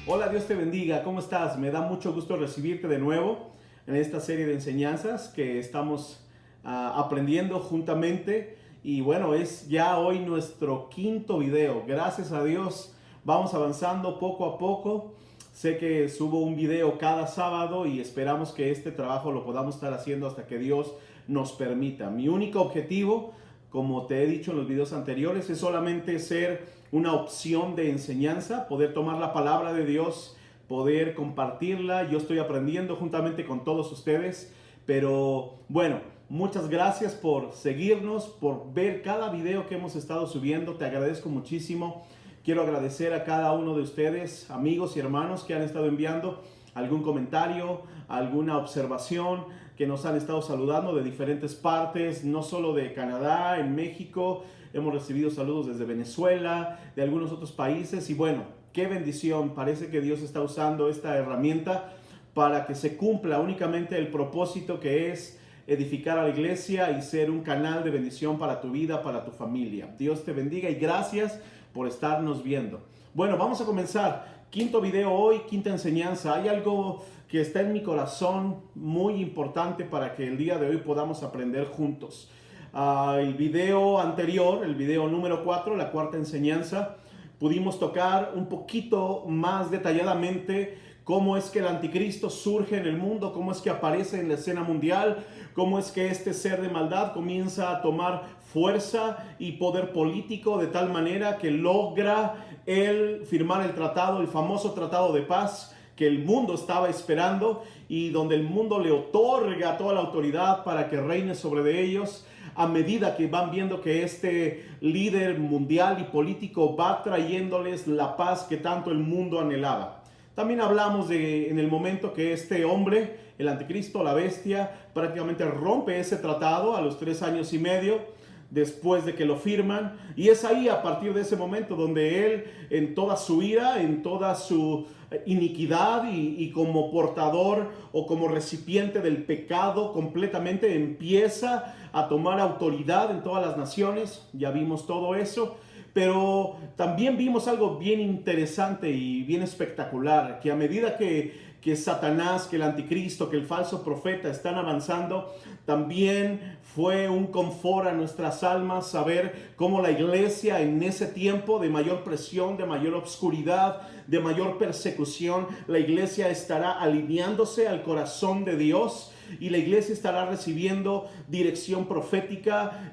Hola, Dios te bendiga. ¿Cómo estás? Me da mucho gusto recibirte de nuevo en esta serie de enseñanzas que estamos aprendiendo juntamente. Y bueno, es ya hoy nuestro quinto video. Gracias a Dios, vamos avanzando poco a poco. Sé que subo un video cada sábado y esperamos que este trabajo lo podamos estar haciendo hasta que Dios nos permita. Mi único objetivo, como te he dicho en los videos anteriores, es solamente ser una opción de enseñanza, poder tomar la palabra de Dios, poder compartirla. Yo estoy aprendiendo juntamente con todos ustedes, pero bueno, muchas gracias por seguirnos, por ver cada video que hemos estado subiendo. Te agradezco muchísimo. Quiero agradecer a cada uno de ustedes, amigos y hermanos, que han estado enviando algún comentario, alguna observación, que nos han estado saludando de diferentes partes, no solo de Canadá, en México. Hemos recibido saludos desde Venezuela, de algunos otros países. Y bueno, qué bendición. Parece que Dios está usando esta herramienta para que se cumpla únicamente el propósito, que es edificar a la iglesia y ser un canal de bendición para tu vida, para tu familia. Dios te bendiga y gracias por estarnos viendo. Bueno, vamos a comenzar. Quinto video hoy, quinta enseñanza. Hay algo que está en mi corazón muy importante para que el día de hoy podamos aprender juntos. El video anterior, el video número 4, la cuarta enseñanza, pudimos tocar un poquito más detalladamente cómo es que el anticristo surge en el mundo, cómo es que aparece en la escena mundial, cómo es que este ser de maldad comienza a tomar fuerza y poder político de tal manera que logra él firmar el tratado, el famoso tratado de paz que el mundo estaba esperando, y donde el mundo le otorga toda la autoridad para que reine sobre de ellos, a medida que van viendo que este líder mundial y político va trayéndoles la paz que tanto el mundo anhelaba. También hablamos de en el momento que este hombre, el anticristo, la bestia, prácticamente rompe ese tratado a los 3 años y medio después de que lo firman, y es ahí, a partir de ese momento, donde él, en toda su ira, en toda su iniquidad y como portador o como recipiente del pecado, completamente empieza a tomar autoridad en todas las naciones. Ya vimos todo eso. Pero también vimos algo bien interesante y bien espectacular, que a medida que Satanás, que el anticristo, que el falso profeta están avanzando, también fue un confort a nuestras almas saber cómo la iglesia en ese tiempo de mayor presión, de mayor obscuridad, de mayor persecución, la iglesia estará alineándose al corazón de Dios. Y la iglesia estará recibiendo dirección profética,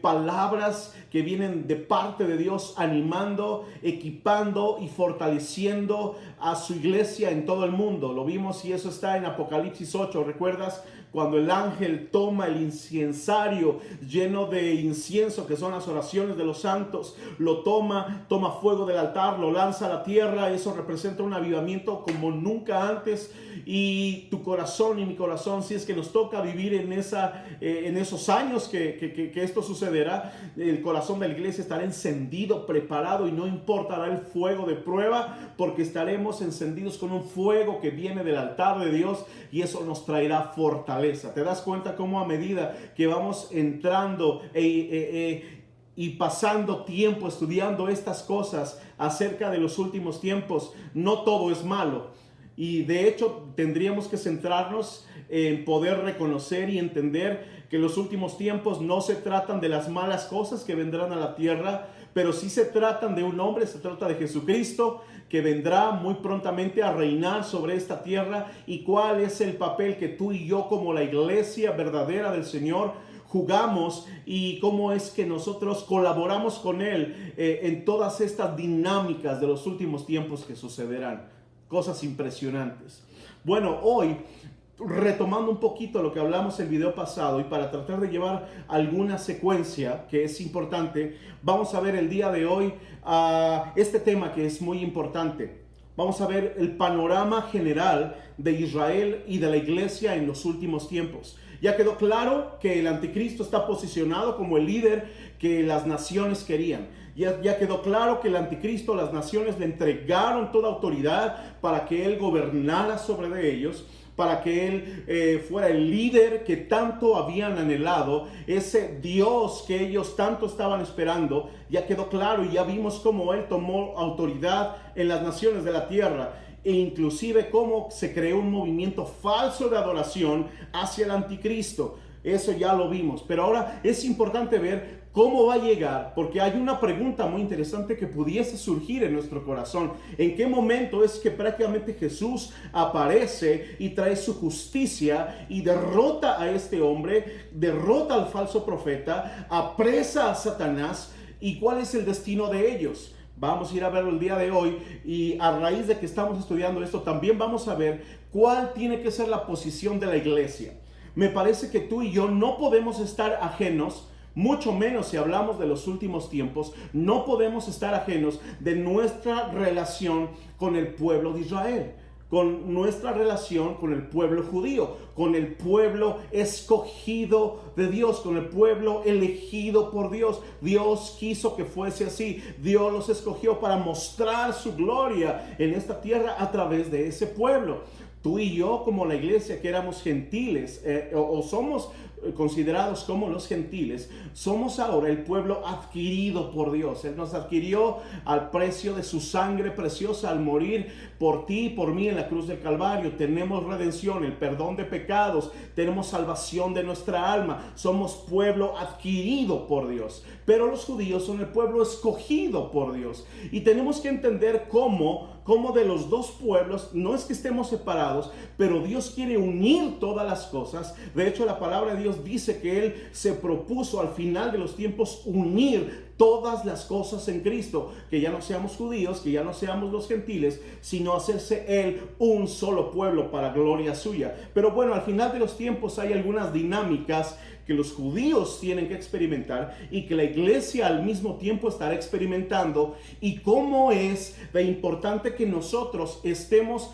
palabras que vienen de parte de Dios, animando, equipando y fortaleciendo a su iglesia en todo el mundo. Lo vimos, y eso está en Apocalipsis 8. ¿Recuerdas? Cuando el ángel toma el incensario lleno de incienso, que son las oraciones de los santos, lo toma fuego del altar, lo lanza a la tierra. Eso representa un avivamiento como nunca antes. Y tu corazón y mi corazón, si es que nos toca vivir en esos años que esto sucederá, el corazón de la iglesia estará encendido, preparado, y no importará el fuego de prueba, porque estaremos encendidos con un fuego que viene del altar de Dios, y eso nos traerá fortaleza. ¿Te das cuenta cómo a medida que vamos entrando y pasando tiempo estudiando estas cosas acerca de los últimos tiempos, no todo es malo? Y de hecho tendríamos que centrarnos en poder reconocer y entender que los últimos tiempos no se tratan de las malas cosas que vendrán a la tierra, pero sí se tratan de un hombre, se trata de Jesucristo, que vendrá muy prontamente a reinar sobre esta tierra. Y cuál es el papel que tú y yo, como la iglesia verdadera del Señor, jugamos, y cómo es que nosotros colaboramos con Él en todas estas dinámicas de los últimos tiempos que sucederán. Cosas impresionantes. Bueno, hoy, retomando un poquito lo que hablamos el video pasado, y para tratar de llevar alguna secuencia que es importante, vamos a ver el día de hoy este tema que es muy importante. Vamos a ver el panorama general de Israel y de la iglesia en los últimos tiempos. Ya quedó claro que el anticristo está posicionado como el líder que las naciones querían. Ya quedó claro que el anticristo, las naciones le entregaron toda autoridad para que él gobernara sobre de ellos. para que Él fuera el líder que tanto habían anhelado, ese Dios que ellos tanto estaban esperando. Ya quedó claro y ya vimos cómo Él tomó autoridad en las naciones de la tierra, e inclusive cómo se creó un movimiento falso de adoración hacia el anticristo. Eso ya lo vimos, pero ahora es importante ver cómo va a llegar, porque hay una pregunta muy interesante que pudiese surgir en nuestro corazón. ¿En qué momento es que prácticamente Jesús aparece y trae su justicia y derrota a este hombre, derrota al falso profeta, apresa a Satanás? ¿Y cuál es el destino de ellos? Vamos a ir a verlo el día de hoy, y a raíz de que estamos estudiando esto, también vamos a ver cuál tiene que ser la posición de la iglesia. Me parece que tú y yo no podemos estar ajenos, mucho menos si hablamos de los últimos tiempos, no podemos estar ajenos de nuestra relación con el pueblo de Israel, con nuestra relación con el pueblo judío, con el pueblo escogido de Dios, con el pueblo elegido por Dios. Dios quiso que fuese así. Dios los escogió para mostrar su gloria en esta tierra a través de ese pueblo. Tú y yo, como la iglesia, que éramos gentiles, o somos considerados como los gentiles, somos ahora el pueblo adquirido por Dios. Él nos adquirió al precio de su sangre preciosa al morir por ti y por mí en la cruz del Calvario. Tenemos redención, el perdón de pecados, tenemos salvación de nuestra alma. Somos pueblo adquirido por Dios. Pero los judíos son el pueblo escogido por Dios. Y tenemos que entender cómo de los dos pueblos, no es que estemos separados, pero Dios quiere unir todas las cosas. De hecho, la palabra de Dios dice que Él se propuso al final de los tiempos unir todas las cosas en Cristo, que ya no seamos judíos, que ya no seamos los gentiles, sino hacerse Él un solo pueblo para gloria suya. Pero bueno, al final de los tiempos hay algunas dinámicas que los judíos tienen que experimentar y que la iglesia al mismo tiempo estará experimentando, y cómo es de importante que nosotros estemos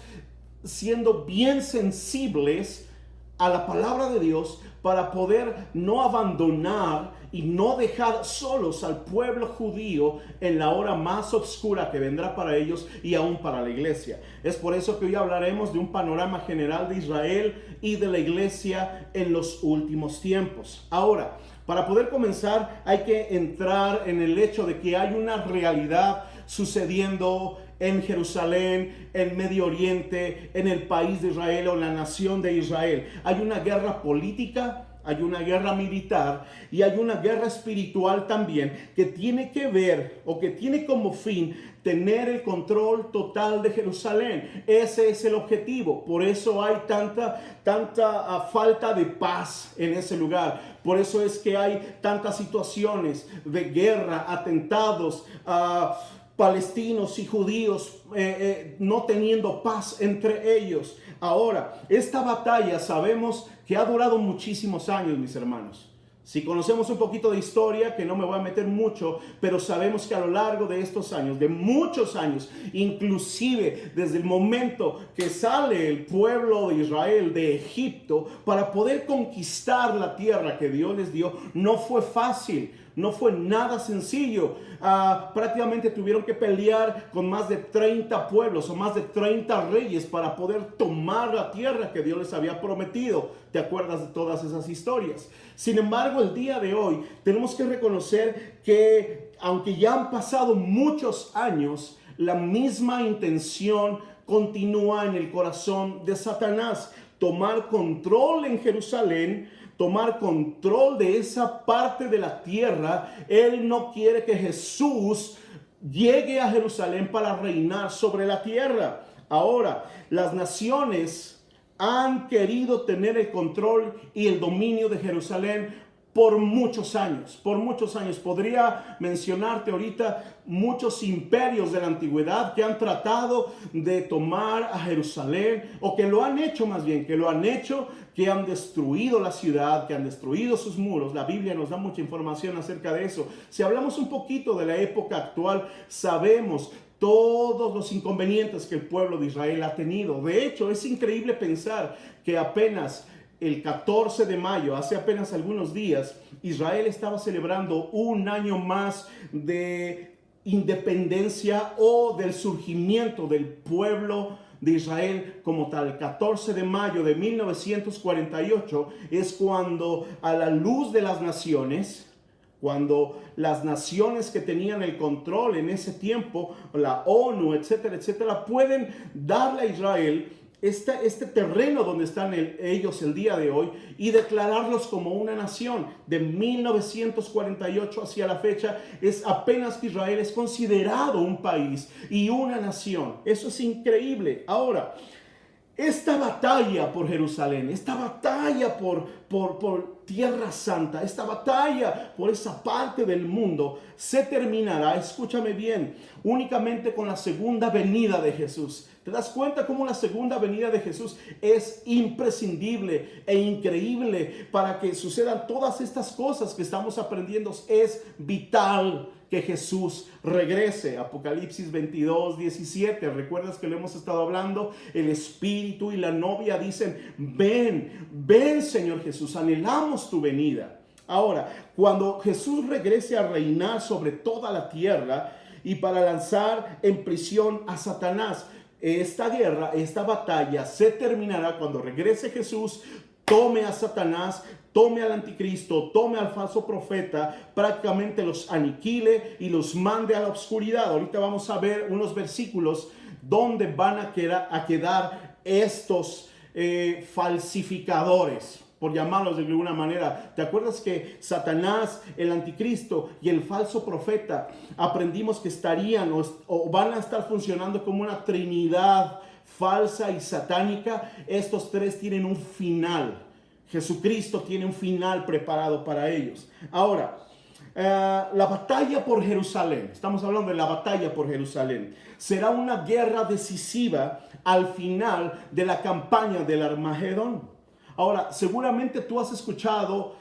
siendo bien sensibles a la palabra de Dios para poder no abandonar y no dejar solos al pueblo judío en la hora más oscura que vendrá para ellos y aún para la iglesia. Es por eso que hoy hablaremos de un panorama general de Israel y de la iglesia en los últimos tiempos. Ahora, para poder comenzar hay que entrar en el hecho de que hay una realidad sucediendo en Jerusalén, en Medio Oriente, en el país de Israel o la nación de Israel. Hay una guerra política, hay una guerra militar y hay una guerra espiritual también, que tiene que ver, o que tiene como fin, tener el control total de Jerusalén. Ese es el objetivo. Por eso hay tanta falta de paz en ese lugar. Por eso es que hay tantas situaciones de guerra, atentados, palestinos y judíos no teniendo paz entre ellos. Ahora, esta batalla sabemos que ha durado muchísimos años, mis hermanos. Si conocemos un poquito de historia, que no me voy a meter mucho, pero sabemos que a lo largo de estos años, de muchos años, inclusive desde el momento que sale el pueblo de Israel de Egipto para poder conquistar la tierra que Dios les dio, no fue fácil. No fue nada sencillo. Prácticamente tuvieron que pelear con más de 30 pueblos o más de 30 reyes para poder tomar la tierra que Dios les había prometido. ¿Te acuerdas de todas esas historias? Sin embargo, el día de hoy tenemos que reconocer que, aunque ya han pasado muchos años, la misma intención continúa en el corazón de Satanás: tomar control en Jerusalén, tomar control de esa parte de la tierra. Él no quiere que Jesús llegue a Jerusalén para reinar sobre la tierra. Ahora, las naciones han querido tener el control y el dominio de Jerusalén por muchos años, por muchos años. Podría mencionarte ahorita muchos imperios de la antigüedad que han tratado de tomar a Jerusalén, o que lo han hecho más bien, que han destruido la ciudad, que han destruido sus muros. La Biblia nos da mucha información acerca de eso. Si hablamos un poquito de la época actual, sabemos todos los inconvenientes que el pueblo de Israel ha tenido. De hecho, es increíble pensar que apenas el 14 de mayo, hace apenas algunos días, Israel estaba celebrando un año más de independencia o del surgimiento del pueblo de Israel como tal. El 14 de mayo de 1948 es cuando, a la luz de las naciones, cuando las naciones que tenían el control en ese tiempo, la ONU, etcétera, etcétera, pueden darle a Israel este terreno donde están ellos el día de hoy y declararlos como una nación. De 1948 hacia la fecha es apenas que Israel es considerado un país y una nación. Eso es increíble. Ahora, esta batalla por Jerusalén, esta batalla por Tierra Santa, esta batalla por esa parte del mundo se terminará, escúchame bien, únicamente con la segunda venida de Jesús. ¿Te das cuenta cómo la segunda venida de Jesús es imprescindible e increíble para que sucedan todas estas cosas que estamos aprendiendo? Es vital que Jesús regrese. Apocalipsis 22, 17. ¿Recuerdas que lo hemos estado hablando? El Espíritu y la novia dicen, ven, ven Señor Jesús, anhelamos tu venida. Ahora, cuando Jesús regrese a reinar sobre toda la tierra y para lanzar en prisión a Satanás, esta guerra, esta batalla se terminará cuando regrese Jesús, tome a Satanás, tome al anticristo, tome al falso profeta, prácticamente los aniquile y los mande a la oscuridad. Ahorita vamos a ver unos versículos donde van a quedar estos falsificadores, por llamarlos de alguna manera. ¿Te acuerdas que Satanás, el anticristo y el falso profeta, aprendimos que estarían o van a estar funcionando como una trinidad falsa y satánica? Estos tres tienen un final. Jesucristo tiene un final preparado para ellos. Ahora, la batalla por Jerusalén, estamos hablando de la batalla por Jerusalén, será una guerra decisiva al final de la campaña del Armagedón. Ahora, seguramente tú has escuchado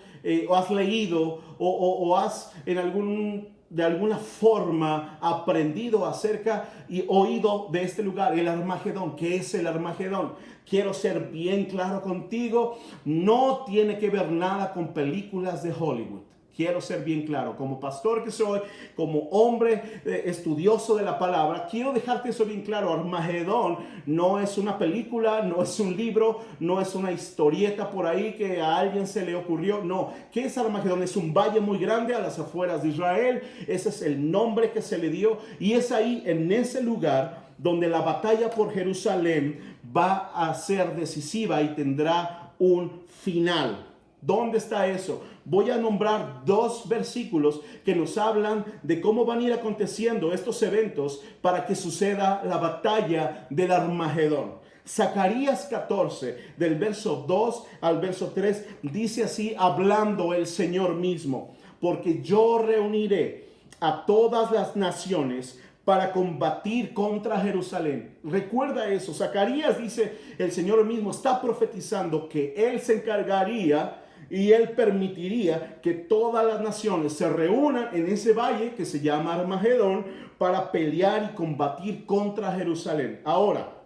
o has leído o has de alguna forma aprendido acerca y oído de este lugar, el Armagedón. ¿Qué es el Armagedón? Quiero ser bien claro contigo, no tiene que ver nada con películas de Hollywood. Quiero ser bien claro, como pastor que soy, como hombre estudioso de la palabra, quiero dejarte eso bien claro. Armagedón no es una película, no es un libro, no es una historieta por ahí que a alguien se le ocurrió. No, ¿qué es Armagedón? Es un valle muy grande a las afueras de Israel. Ese es el nombre que se le dio y es ahí, en ese lugar, donde la batalla por Jerusalén va a ser decisiva y tendrá un final. ¿Dónde está eso? Voy a nombrar dos versículos que nos hablan de cómo van a ir aconteciendo estos eventos para que suceda la batalla del Armagedón. Zacarías 14, del verso 2 al verso 3, dice así, hablando el Señor mismo: porque yo reuniré a todas las naciones para combatir contra Jerusalén. Recuerda eso. Zacarías dice, el Señor mismo está profetizando que Él se encargaría y Él permitiría que todas las naciones se reúnan en ese valle que se llama Armagedón para pelear y combatir contra Jerusalén. Ahora,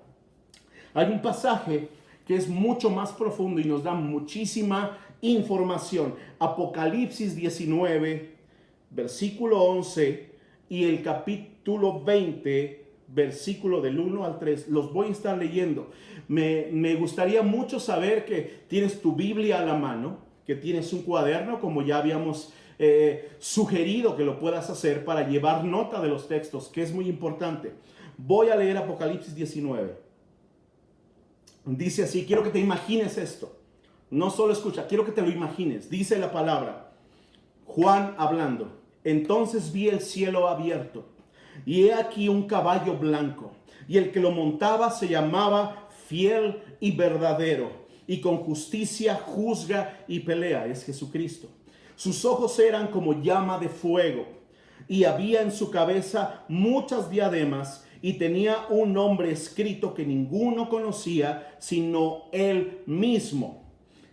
hay un pasaje que es mucho más profundo y nos da muchísima información. Apocalipsis 19, versículo 11 y el capítulo 20, versículo del 1 al 3. Los voy a estar leyendo. Me gustaría mucho saber que tienes tu Biblia a la mano, que tienes un cuaderno, como ya habíamos sugerido que lo puedas hacer para llevar nota de los textos, que es muy importante. Voy a leer Apocalipsis 19. Dice así, quiero que te imagines esto. No solo escucha, quiero que te lo imagines. Dice la palabra, Juan hablando. Entonces vi el cielo abierto, y he aquí un caballo blanco, y el que lo montaba se llamaba Fiel y Verdadero, y con justicia juzga y pelea. Es Jesucristo. Sus ojos eran como llama de fuego, y había en su cabeza muchas diademas, y tenía un nombre escrito que ninguno conocía, sino él mismo.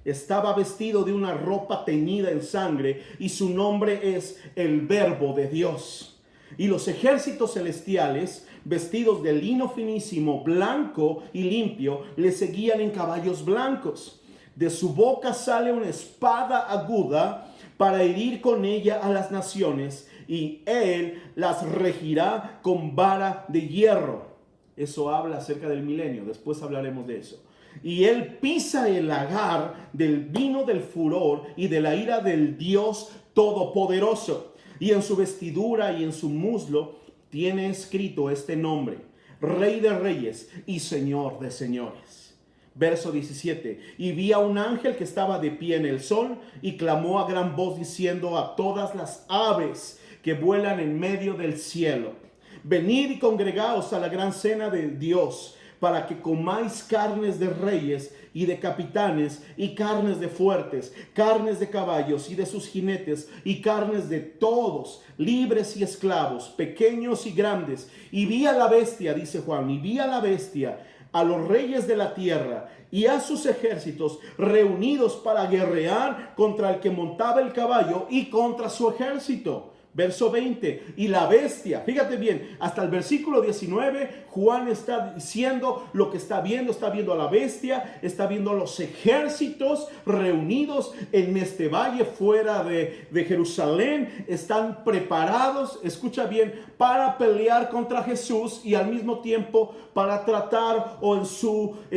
Estaba vestido de una ropa teñida en sangre, y su nombre es el Verbo de Dios. Y los ejércitos celestiales, vestidos de lino finísimo, blanco y limpio, le seguían en caballos blancos. De su boca sale una espada aguda para herir con ella a las naciones, y él las regirá con vara de hierro. Eso habla acerca del milenio, después hablaremos de eso. Y él pisa el lagar del vino del furor y de la ira del Dios Todopoderoso. Y en su vestidura y en su muslo tiene escrito este nombre: Rey de Reyes y Señor de Señores. Verso 17. Y vi a un ángel que estaba de pie en el sol y clamó a gran voz diciendo a todas las aves que vuelan en medio del cielo: venid y congregaos a la gran cena de Dios, para que comáis carnes de reyes y de capitanes, y carnes de fuertes, carnes de caballos y de sus jinetes, y carnes de todos, libres y esclavos, pequeños y grandes. Y vi a la bestia, dice Juan, y vi a la bestia, a los reyes de la tierra y a sus ejércitos reunidos para guerrear contra el que montaba el caballo y contra su ejército. Verso 20, y la bestia, fíjate bien, hasta el versículo 19, Juan está diciendo lo que está viendo a la bestia, está viendo a los ejércitos reunidos en este valle fuera de Jerusalén, están preparados, escucha bien, para pelear contra Jesús y al mismo tiempo para tratar o en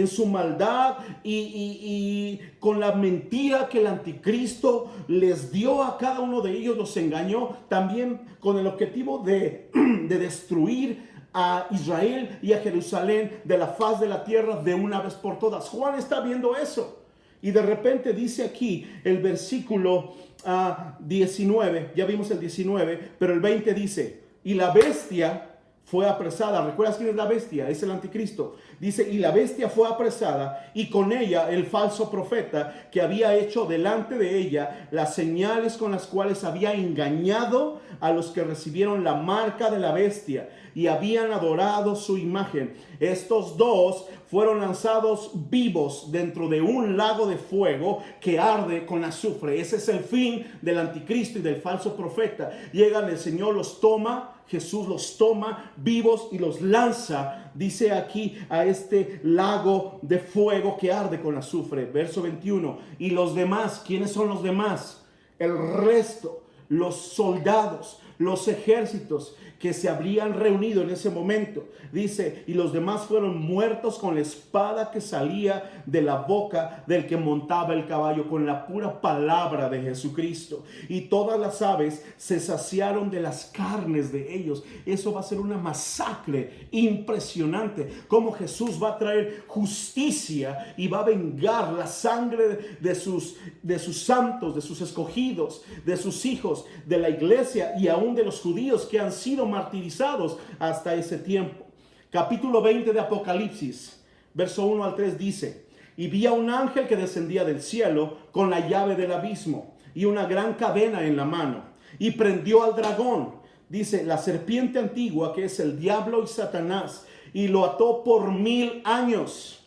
su maldad y con la mentira que el anticristo les dio a cada uno de ellos, los engañó, también con el objetivo de destruir a Israel y a Jerusalén de la faz de la tierra de una vez por todas. Juan está viendo eso. Y de repente dice aquí el versículo 19, ya vimos el 19, pero el 20 dice, y la bestia fue apresada. ¿Recuerdas quién es la bestia? Es el anticristo. Dice, y la bestia fue apresada, y con ella el falso profeta, que había hecho delante de ella las señales con las cuales había engañado a los que recibieron la marca de la bestia y habían adorado su imagen. Estos dos fueron lanzados vivos dentro de un lago de fuego que arde con azufre. Ese es el fin del anticristo y del falso profeta. Llegan, el Señor los toma, Jesús los toma vivos y los lanza, dice aquí, a este lago de fuego que arde con azufre. Verso 21. Y los demás, ¿quiénes son los demás? El resto, los soldados, los ejércitos que se habrían reunido en ese momento. Dice, y los demás fueron muertos con la espada que salía de la boca del que montaba el caballo, con la pura palabra de Jesucristo. Y todas las aves se saciaron de las carnes de ellos. Eso va a ser una masacre impresionante. Como Jesús va a traer justicia y va a vengar la sangre de sus santos, de sus escogidos, de sus hijos, de la iglesia y aún de los judíos que han sido martirizados hasta ese tiempo. Capítulo 20 de Apocalipsis, verso 1 al 3 dice, y vi a un ángel que descendía del cielo con la llave del abismo y una gran cadena en la mano, y prendió al dragón, dice, la serpiente antigua, que es el diablo y Satanás, y lo ató por 1000 años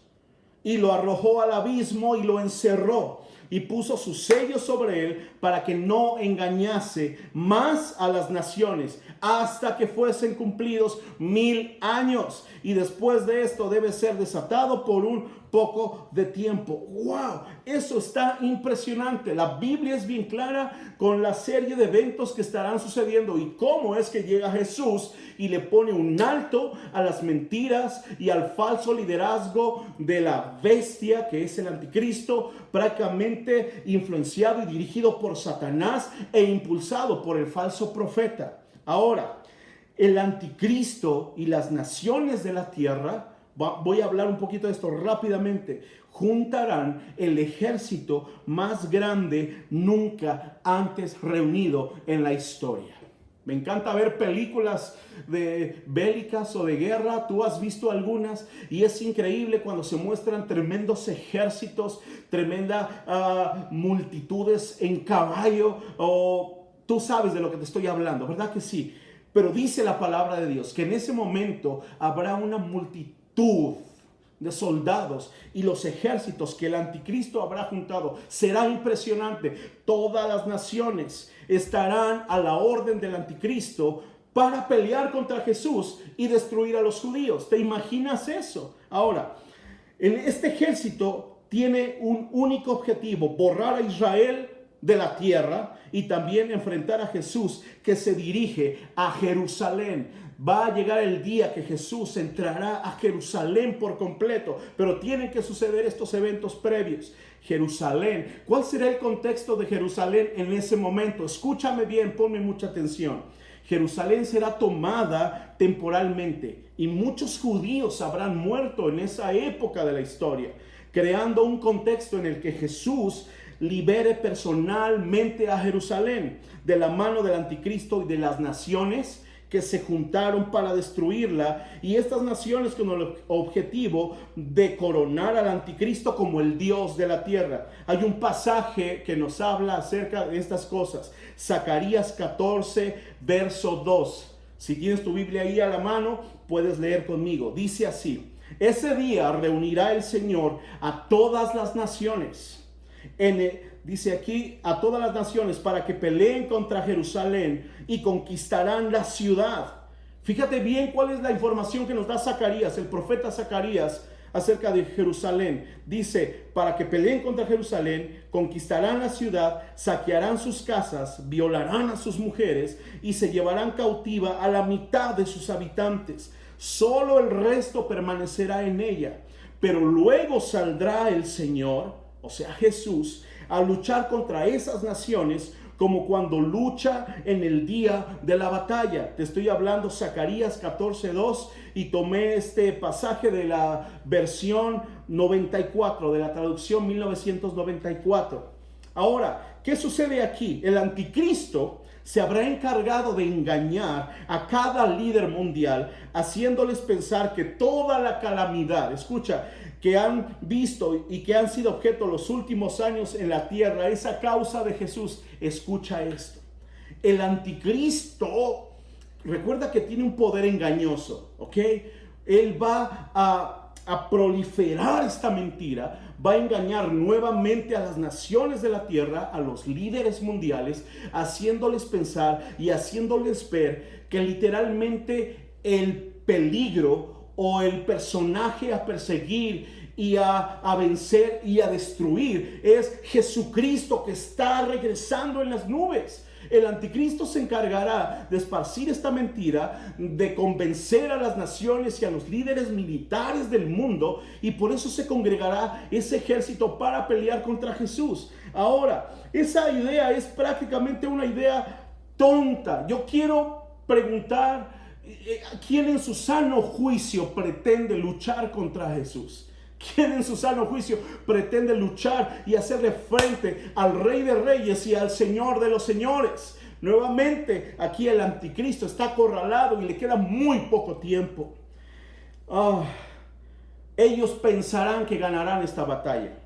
y lo arrojó al abismo y lo encerró y puso su sello sobre él para que no engañase más a las naciones hasta que fuesen cumplidos 1000 años. Y después de esto debe ser desatado por un poco de tiempo. ¡Wow! Eso está impresionante. La Biblia es bien clara con la serie de eventos que estarán sucediendo y cómo es que llega Jesús y le pone un alto a las mentiras y al falso liderazgo de la bestia, que es el anticristo, prácticamente influenciado y dirigido por Satanás e impulsado por el falso profeta. Ahora, el anticristo y las naciones de la tierra, voy a hablar un poquito de esto rápidamente, juntarán el ejército más grande nunca antes reunido en la historia. Me encanta ver películas de bélicas o de guerra. Tú has visto algunas y es increíble cuando se muestran tremendos ejércitos, tremendas multitudes en caballo. Tú sabes de lo que te estoy hablando, ¿verdad que sí? Pero dice la palabra de Dios que en ese momento habrá una multitud de soldados y los ejércitos que el anticristo habrá juntado. Será impresionante. Todas las naciones estarán a la orden del anticristo para pelear contra Jesús y destruir a los judíos. ¿Te imaginas eso? Ahora, este ejército tiene un único objetivo: borrar a Israel de la tierra y también enfrentar a Jesús, que se dirige a Jerusalén. Va a llegar el día que Jesús entrará a Jerusalén por completo, pero tienen que suceder estos eventos previos. Jerusalén, ¿cuál será el contexto de Jerusalén en ese momento? Escúchame bien, ponme mucha atención. Jerusalén será tomada temporalmente y muchos judíos habrán muerto en esa época de la historia, creando un contexto en el que Jesús libere personalmente a Jerusalén de la mano del anticristo y de las naciones que se juntaron para destruirla, y estas naciones con el objetivo de coronar al anticristo como el Dios de la tierra. Hay un pasaje que nos habla acerca de estas cosas. Zacarías 14, verso 2. Si tienes tu Biblia ahí a la mano, puedes leer conmigo. Dice así: ese día reunirá el Señor a todas las naciones. Dice aquí, a todas las naciones, para que peleen contra Jerusalén y conquistarán la ciudad. Fíjate bien cuál es la información que nos da Zacarías, el profeta Zacarías, acerca de Jerusalén. Dice, para que peleen contra Jerusalén, conquistarán la ciudad, saquearán sus casas, violarán a sus mujeres y se llevarán cautiva a la mitad de sus habitantes. Solo el resto permanecerá en ella. Pero luego saldrá el Señor, o sea Jesús, a luchar contra esas naciones como cuando lucha en el día de la batalla. Te estoy hablando Zacarías 14:2, y tomé este pasaje de la versión 94, de la traducción 1994. Ahora, ¿qué sucede aquí? El anticristo se habrá encargado de engañar a cada líder mundial, haciéndoles pensar que toda la calamidad, escucha, que han visto y que han sido objeto los últimos años en la tierra es a causa de Jesús. Escucha esto. El anticristo, recuerda que tiene un poder engañoso, ¿ok? Él va a proliferar esta mentira, va a engañar nuevamente a las naciones de la tierra, a los líderes mundiales, haciéndoles pensar y haciéndoles ver que literalmente el peligro o el personaje a perseguir y a vencer y a destruir es Jesucristo, que está regresando en las nubes. El anticristo se encargará de esparcir esta mentira, de convencer a las naciones y a los líderes militares del mundo, y por eso se congregará ese ejército para pelear contra Jesús. Ahora, esa idea es prácticamente una idea tonta. Yo quiero preguntar, ¿quién en su sano juicio pretende luchar contra Jesús? ¿Quién en su sano juicio pretende luchar y hacerle frente al Rey de Reyes y al Señor de los Señores? Nuevamente, aquí el anticristo está acorralado y le queda muy poco tiempo. Ellos pensarán que ganarán esta batalla.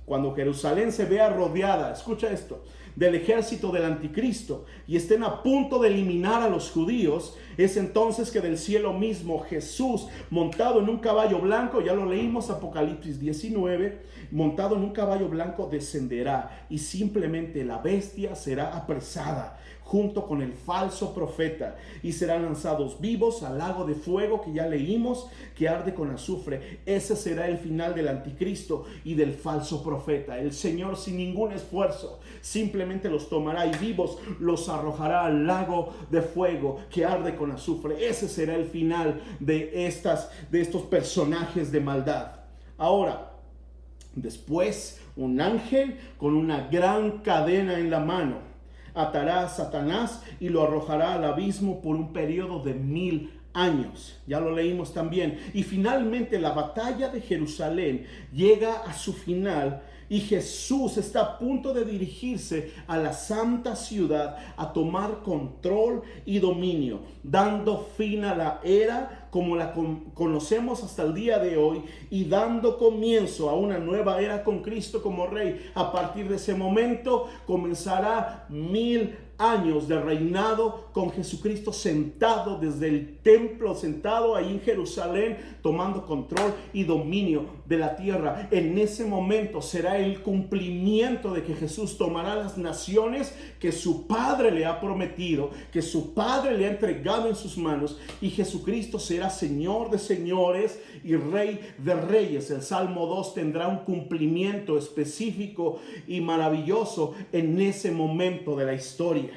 Cuando Jerusalén se vea rodeada, escucha esto, del ejército del anticristo y estén a punto de eliminar a los judíos, es entonces que del cielo mismo Jesús, montado en un caballo blanco, ya lo leímos, Apocalipsis 19, montado en un caballo blanco descenderá, y simplemente la bestia será apresada junto con el falso profeta, y serán lanzados vivos al lago de fuego que ya leímos, que arde con azufre. Ese será el final del anticristo y del falso profeta. El Señor, sin ningún esfuerzo, simplemente los tomará y vivos los arrojará al lago de fuego que arde con azufre. Ese será el final de estos personajes de maldad. Ahora, después, un ángel con una gran cadena en la mano atará a Satanás y lo arrojará al abismo por un periodo de 1000 años. Ya lo leímos también. Y finalmente la batalla de Jerusalén llega a su final, y Jesús está a punto de dirigirse a la santa ciudad a tomar control y dominio, dando fin a la era como la conocemos hasta el día de hoy, y dando comienzo a una nueva era con Cristo como Rey. A partir de ese momento comenzará 1000 años de reinado con Jesucristo sentado desde el templo, sentado ahí en Jerusalén, tomando control y dominio de la tierra. En ese momento será el cumplimiento de que Jesús tomará las naciones que su Padre le ha prometido, que su Padre le ha entregado en sus manos, y Jesucristo será Señor de señores y Rey de reyes. El Salmo 2 tendrá un cumplimiento específico y maravilloso en ese momento de la historia.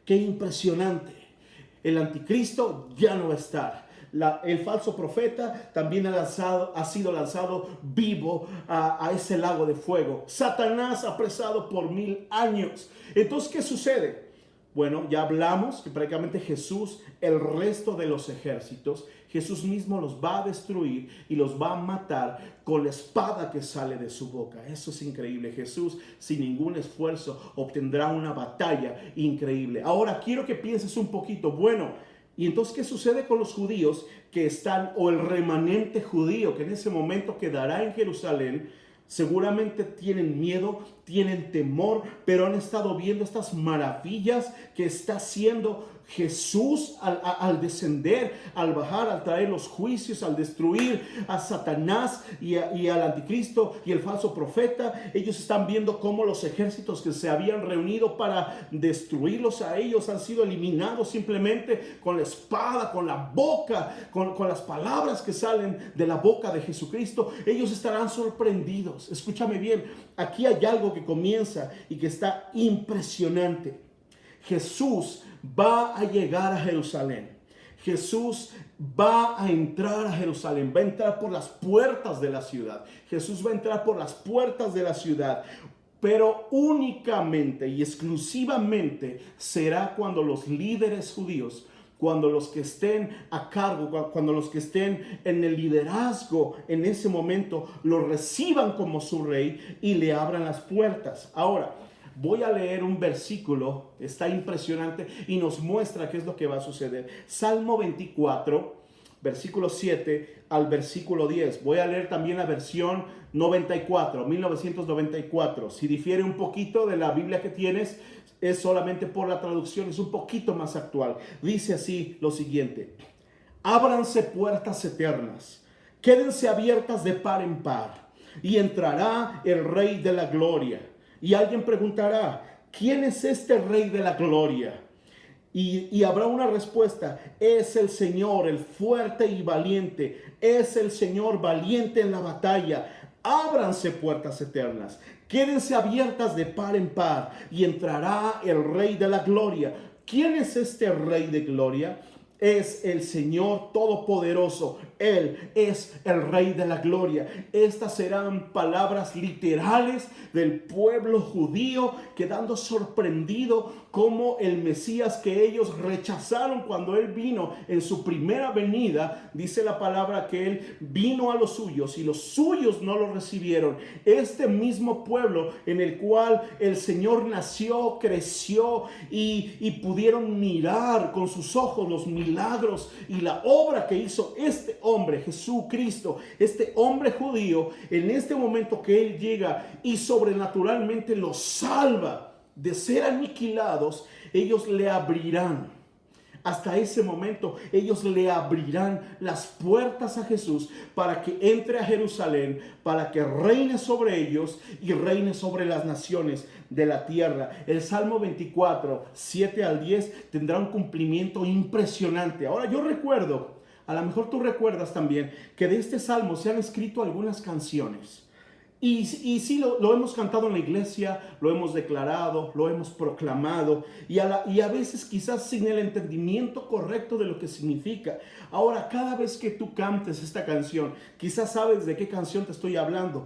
¡Qué impresionante! El anticristo ya no va a estar. El falso profeta también ha sido lanzado vivo a ese lago de fuego. Satanás apresado por 1000 años. Entonces, ¿qué sucede? Bueno, ya hablamos que prácticamente Jesús, el resto de los ejércitos, Jesús mismo los va a destruir y los va a matar con la espada que sale de su boca. Eso es increíble. Jesús, sin ningún esfuerzo, obtendrá una batalla increíble. Ahora quiero que pienses un poquito. Bueno, y entonces, ¿qué sucede con los judíos que están, o el remanente judío que en ese momento quedará en Jerusalén? Seguramente tienen miedo, tienen temor, pero han estado viendo estas maravillas que está haciendo Jesús al descender, al bajar, al traer los juicios, al destruir a Satanás y al anticristo y el falso profeta. Ellos están viendo cómo los ejércitos que se habían reunido para destruirlos a ellos han sido eliminados simplemente con la espada, con la boca, con las palabras que salen de la boca de Jesucristo. Ellos estarán sorprendidos. Escúchame bien, aquí hay algo que comienza y que está impresionante. Jesús va a llegar a Jerusalén. Jesús va a entrar a Jerusalén, va a entrar por las puertas de la ciudad. Jesús va a entrar por las puertas de la ciudad, pero únicamente y exclusivamente será cuando los líderes judíos, cuando los que estén a cargo, cuando los que estén en el liderazgo en ese momento lo reciban como su rey y le abran las puertas. Ahora, voy a leer un versículo, está impresionante y nos muestra qué es lo que va a suceder. Salmo 24, versículo 7 al versículo 10. Voy a leer también la versión 1994. Si difiere un poquito de la Biblia que tienes, es solamente por la traducción, es un poquito más actual. Dice así lo siguiente: ábranse puertas eternas, quédense abiertas de par en par, y entrará el Rey de la Gloria. Y alguien preguntará, ¿quién es este Rey de la Gloria? Y habrá una respuesta: es el Señor, el fuerte y valiente. Es el Señor valiente en la batalla. Ábranse puertas eternas, quédense abiertas de par en par, y entrará el Rey de la Gloria. ¿Quién es este Rey de Gloria? Es el Señor Todopoderoso. Él es el Rey de la Gloria. Estas serán palabras literales del pueblo judío, quedando sorprendido como el Mesías que ellos rechazaron cuando Él vino en su primera venida. Dice la palabra que Él vino a los suyos y los suyos no lo recibieron. Este mismo pueblo en el cual el Señor nació, creció y pudieron mirar con sus ojos los milagros y la obra que hizo este hombre, Jesucristo, este hombre judío. En este momento que Él llega y sobrenaturalmente los salva de ser aniquilados, ellos le abrirán. Hasta ese momento ellos le abrirán las puertas a Jesús para que entre a Jerusalén, para que reine sobre ellos y reine sobre las naciones de la tierra. El Salmo 24, 7 al 10 tendrá un cumplimiento impresionante. Ahora, yo recuerdo, a lo mejor tú recuerdas también, que de este salmo se han escrito algunas canciones. Y sí, lo hemos cantado en la iglesia, lo hemos declarado, lo hemos proclamado, y a veces quizás sin el entendimiento correcto de lo que significa. Ahora, cada vez que tú cantes esta canción, quizás sabes de qué canción te estoy hablando,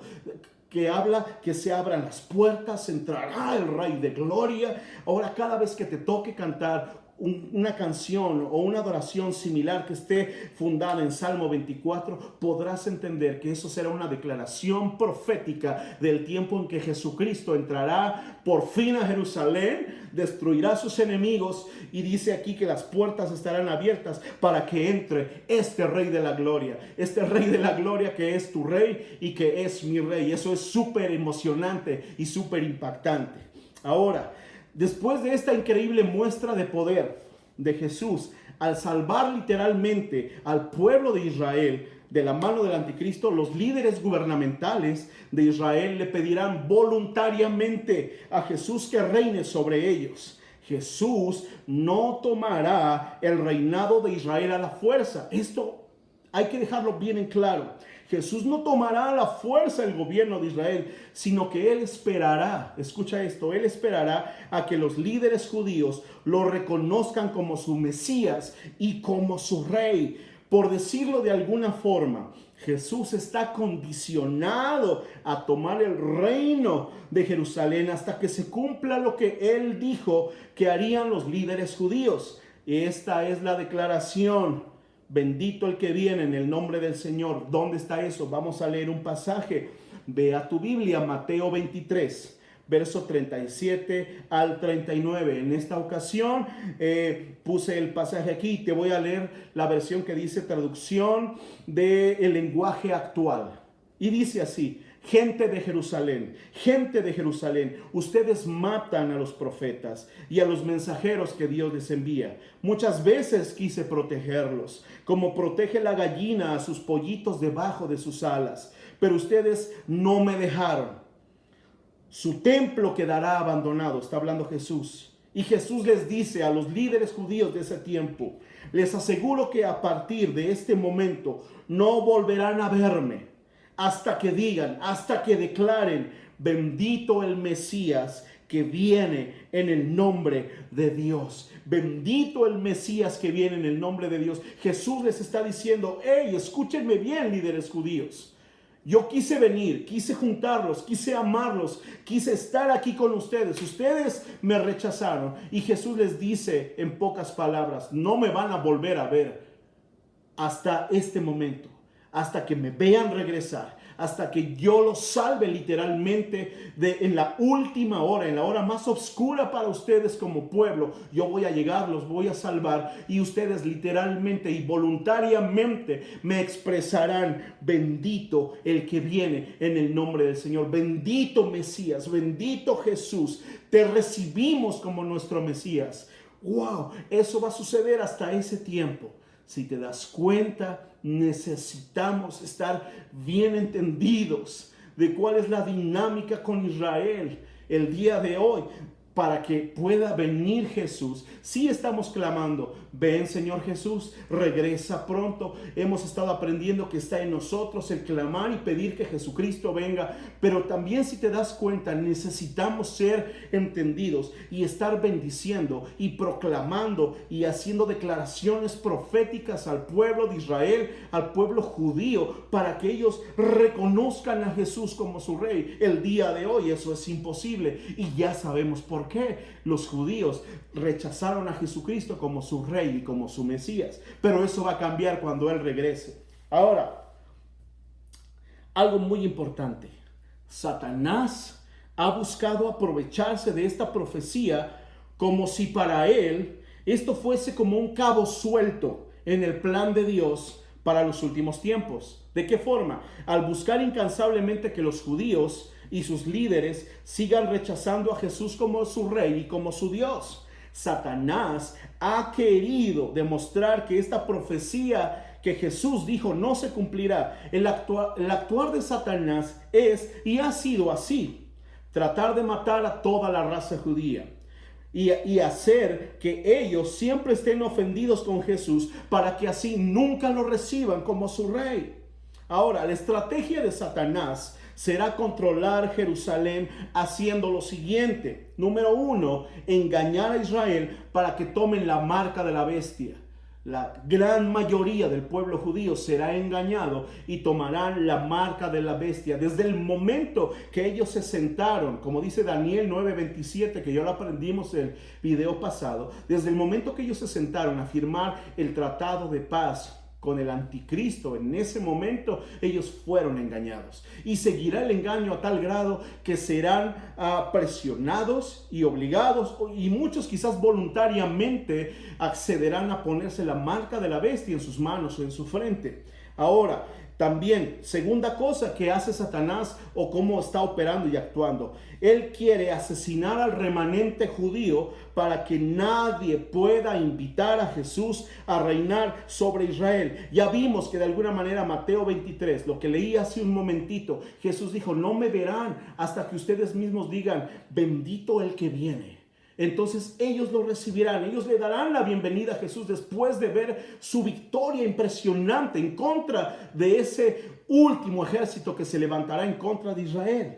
que habla que se abran las puertas, entrará el Rey de Gloria. Ahora, cada vez que te toque cantar una canción o una adoración similar que esté fundada en Salmo 24, podrás entender que eso será una declaración profética del tiempo en que Jesucristo entrará por fin a Jerusalén, destruirá a sus enemigos, y dice aquí que las puertas estarán abiertas para que entre este Rey de la Gloria, este Rey de la Gloria que es tu Rey y que es mi Rey. Eso es súper emocionante y súper impactante. Ahora, después de esta increíble muestra de poder de Jesús, al salvar literalmente al pueblo de Israel de la mano del anticristo, los líderes gubernamentales de Israel le pedirán voluntariamente a Jesús que reine sobre ellos. Jesús no tomará el reinado de Israel a la fuerza. Esto Hay que dejarlo bien en claro. Jesús no tomará a la fuerza el gobierno de Israel, sino que Él esperará, escucha esto, Él esperará a que los líderes judíos lo reconozcan como su Mesías y como su Rey. Por decirlo de alguna forma, Jesús está condicionado a tomar el reino de Jerusalén hasta que se cumpla lo que Él dijo que harían los líderes judíos. Esta es la declaración. Bendito el que viene en el nombre del Señor. ¿Dónde está eso? Vamos a leer un pasaje. Ve a tu Biblia, Mateo 23, verso 37 al 39. En esta ocasión puse el pasaje aquí. Te voy a leer la versión que dice traducción del lenguaje actual. Y dice así: gente de Jerusalén, ustedes matan a los profetas y a los mensajeros que Dios les envía. Muchas veces quise protegerlos, como protege la gallina a sus pollitos debajo de sus alas, pero ustedes no me dejaron. Su templo quedará abandonado, está hablando Jesús. Y Jesús les dice a los líderes judíos de ese tiempo: les aseguro que a partir de este momento no volverán a verme, hasta que digan, hasta que declaren: bendito el Mesías que viene en el nombre de Dios. Bendito el Mesías que viene en el nombre de Dios. Jesús les está diciendo: hey, escúchenme bien, líderes judíos. Yo quise venir, quise juntarlos, quise amarlos, quise estar aquí con ustedes. Ustedes me rechazaron. Y Jesús les dice en pocas palabras: no me van a volver a ver hasta este momento, hasta que me vean regresar, hasta que yo los salve literalmente en la última hora, en la hora más oscura para ustedes como pueblo. Yo voy a llegar, los voy a salvar, y ustedes literalmente y voluntariamente me expresarán: bendito el que viene en el nombre del Señor. Bendito Mesías, bendito Jesús, te recibimos como nuestro Mesías. Wow, eso va a suceder hasta ese tiempo. Si te das cuenta, necesitamos estar bien entendidos de cuál es la dinámica con Israel el día de hoy, para que pueda venir Jesús. Sí estamos clamando: ven Señor Jesús, regresa pronto. Hemos estado aprendiendo que está en nosotros el clamar y pedir que Jesucristo venga. Pero también, si te das cuenta, necesitamos ser entendidos y estar bendiciendo y proclamando y haciendo declaraciones proféticas al pueblo de Israel, al pueblo judío, para que ellos reconozcan a Jesús como su Rey. El día de hoy eso es imposible, y ya sabemos por qué. Los judíos rechazaron a Jesucristo como su Rey y como su Mesías, pero eso va a cambiar cuando Él regrese. Ahora, algo muy importante: Satanás ha buscado aprovecharse de esta profecía como si para él esto fuese como un cabo suelto en el plan de Dios para los últimos tiempos. ¿De qué forma? Al buscar incansablemente que los judíos y sus líderes sigan rechazando a Jesús como su Rey y como su Dios. Satanás ha querido demostrar que esta profecía que Jesús dijo no se cumplirá. El actuar de Satanás es y ha sido así: tratar de matar a toda la raza judía y hacer que ellos siempre estén ofendidos con Jesús, para que así nunca lo reciban como su Rey. Ahora, la estrategia de Satanás será controlar Jerusalén haciendo lo siguiente. Número 1, engañar a Israel para que tomen la marca de la bestia. La gran mayoría del pueblo judío será engañado y tomarán la marca de la bestia. Desde el momento que ellos se sentaron, como dice Daniel 9:27, que ya lo aprendimos en el video pasado, desde el momento que ellos se sentaron a firmar el tratado de paz con el anticristo, en ese momento ellos fueron engañados, y seguirá el engaño a tal grado que serán presionados y obligados, y muchos quizás voluntariamente accederán a ponerse la marca de la bestia en sus manos o en su frente. Ahora, también, segunda cosa que hace Satanás, o cómo está operando y actuando: él quiere asesinar al remanente judío para que nadie pueda invitar a Jesús a reinar sobre Israel. Ya vimos que de alguna manera Mateo 23, lo que leí hace un momentito, Jesús dijo: no me verán hasta que ustedes mismos digan: bendito el que viene. Entonces ellos lo recibirán, ellos le darán la bienvenida a Jesús después de ver su victoria impresionante en contra de ese último ejército que se levantará en contra de Israel.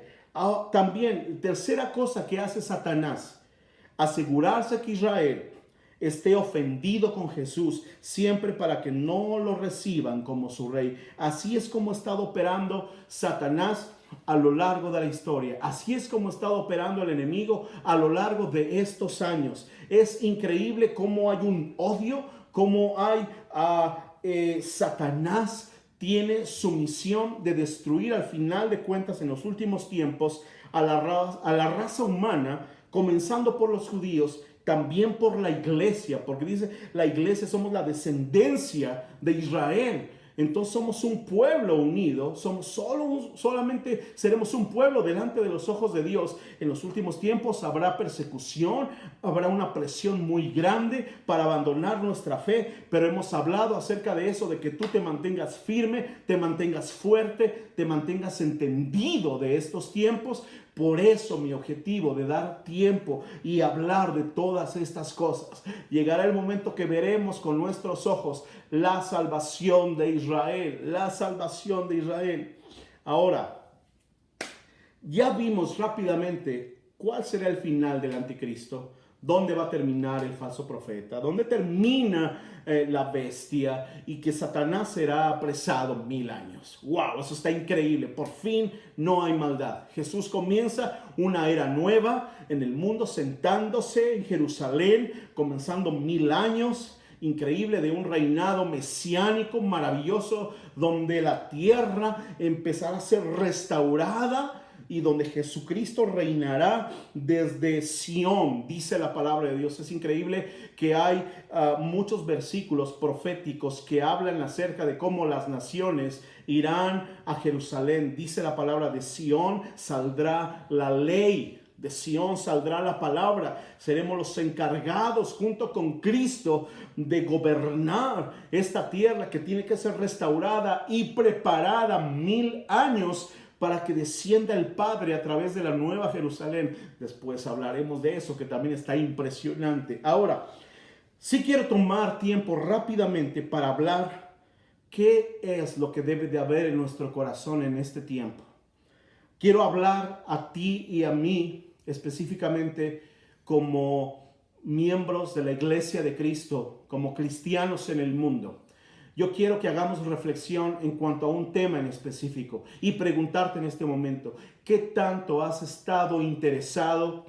También, tercera cosa que hace Satanás, asegurarse que Israel esté ofendido con Jesús, siempre para que no lo reciban como su rey. Así es como ha estado operando Satanás a lo largo de la historia. Así es como ha estado operando el enemigo a lo largo de estos años. Es increíble cómo hay un odio, cómo hay Satanás tiene su misión de destruir al final de cuentas en los últimos tiempos a la raza humana, comenzando por los judíos, también por la iglesia, porque dice la iglesia somos la descendencia de Israel. Entonces somos un pueblo unido, solamente seremos un pueblo delante de los ojos de Dios. En los últimos tiempos habrá persecución, habrá una presión muy grande para abandonar nuestra fe, pero hemos hablado acerca de eso, de que tú te mantengas firme, te mantengas fuerte, te mantengas entendido de estos tiempos. Por eso mi objetivo de dar tiempo y hablar de todas estas cosas. Llegará el momento que veremos con nuestros ojos la salvación de Israel, la salvación de Israel. Ahora, ya vimos rápidamente cuál será el final del anticristo, dónde va a terminar el falso profeta, dónde termina la bestia y que Satanás será apresado 1000 años. ¡Wow! Eso está increíble. Por fin no hay maldad. Jesús comienza una era nueva en el mundo, sentándose en Jerusalén, comenzando 1000 años. Increíble, de un reinado mesiánico maravilloso, donde la tierra empezará a ser restaurada y donde Jesucristo reinará desde Sión, dice la palabra de Dios. Es increíble que hay muchos versículos proféticos que hablan acerca de cómo las naciones irán a Jerusalén. Dice la palabra: de Sión saldrá la ley, de Sión saldrá la palabra. Seremos los encargados junto con Cristo de gobernar esta tierra que tiene que ser restaurada y preparada 1000 años para que descienda el Padre a través de la Nueva Jerusalén. Después hablaremos de eso, que también está impresionante. Ahora, sí quiero tomar tiempo rápidamente para hablar qué es lo que debe de haber en nuestro corazón en este tiempo. Quiero hablar a ti y a mí específicamente como miembros de la Iglesia de Cristo, como cristianos en el mundo. Yo quiero que hagamos reflexión en cuanto a un tema en específico y preguntarte en este momento: ¿qué tanto has estado interesado